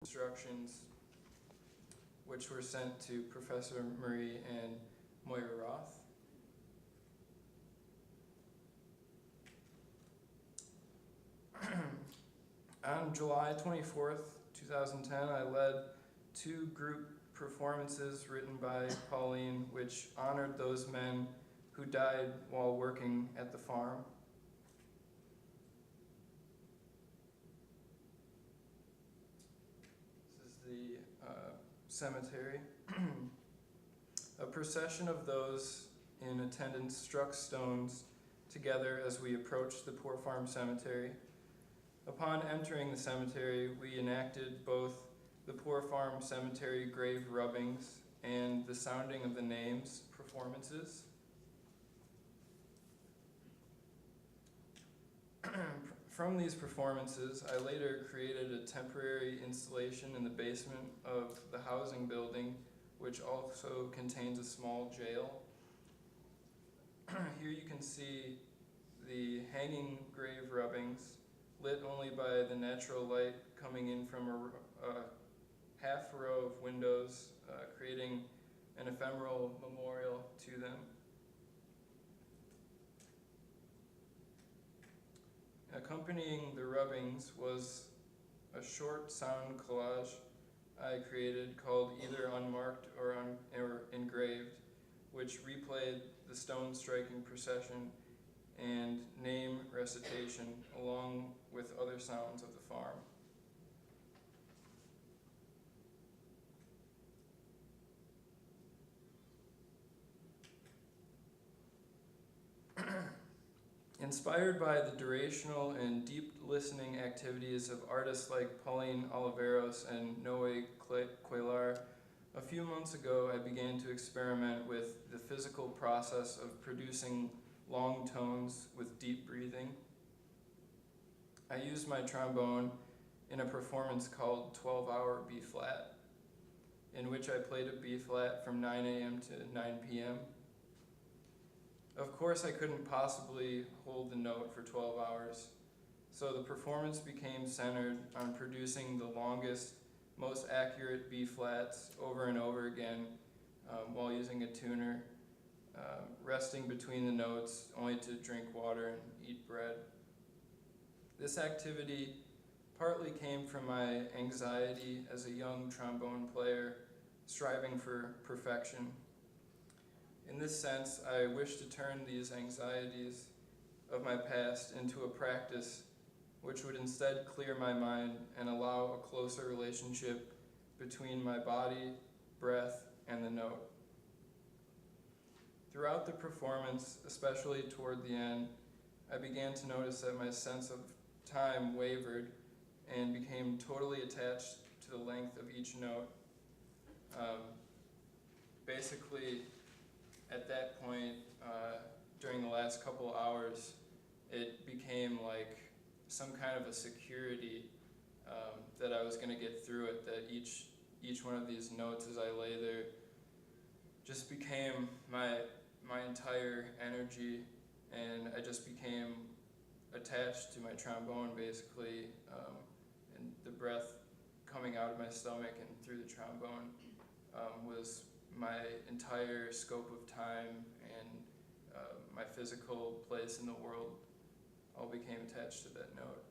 instructions which were sent to Professor Marie and Moira Roth. On July 24th, 2010, I led 2 group performances written by Pauline which honored those men who died while working at the farm. This is the cemetery. A procession of those in attendance struck stones together as we approached the Poor Farm Cemetery. Upon entering the cemetery, we enacted both the Poor Farm Cemetery grave rubbings and the sounding of the names performances. From these performances, I later created a temporary installation in the basement of the housing building, which also contains a small jail. Here you can see the hanging grave rubbings, lit only by the natural light coming in from a half row of windows, creating an ephemeral memorial to them. Accompanying the rubbings was a short sound collage I created called Either Unmarked or Engraved, which replayed the stone striking procession and name recitation along with other sounds of the farm. Inspired by the durational and deep listening activities of artists like Pauline Oliveros and Noé Cuellar, a few months ago I began to experiment with the physical process of producing long tones with deep breathing. I used my trombone in a performance called 12-Hour B-Flat, in which I played a B-Flat from 9 a.m. to 9 p.m. Of course, I couldn't possibly hold the note for 12 hours, so the performance became centered on producing the longest, most accurate B-flats over and over again while using a tuner, resting between the notes only to drink water and eat bread. This activity partly came from my anxiety as a young trombone player, striving for perfection. In this sense, I wish to turn these anxieties of my past into a practice which would instead clear my mind and allow a closer relationship between my body, breath, and the note. Throughout the performance, especially toward the end, I began to notice that my sense of time wavered and became totally attached to the length of each note. Basically, at that point, during the last couple hours, it became like some kind of a security that I was going to get through it, that each one of these notes as I lay there just became my entire energy, and I just became attached to my trombone basically, and the breath coming out of my stomach and through the trombone was my entire scope of time, and my physical place in the world all became attached to that note.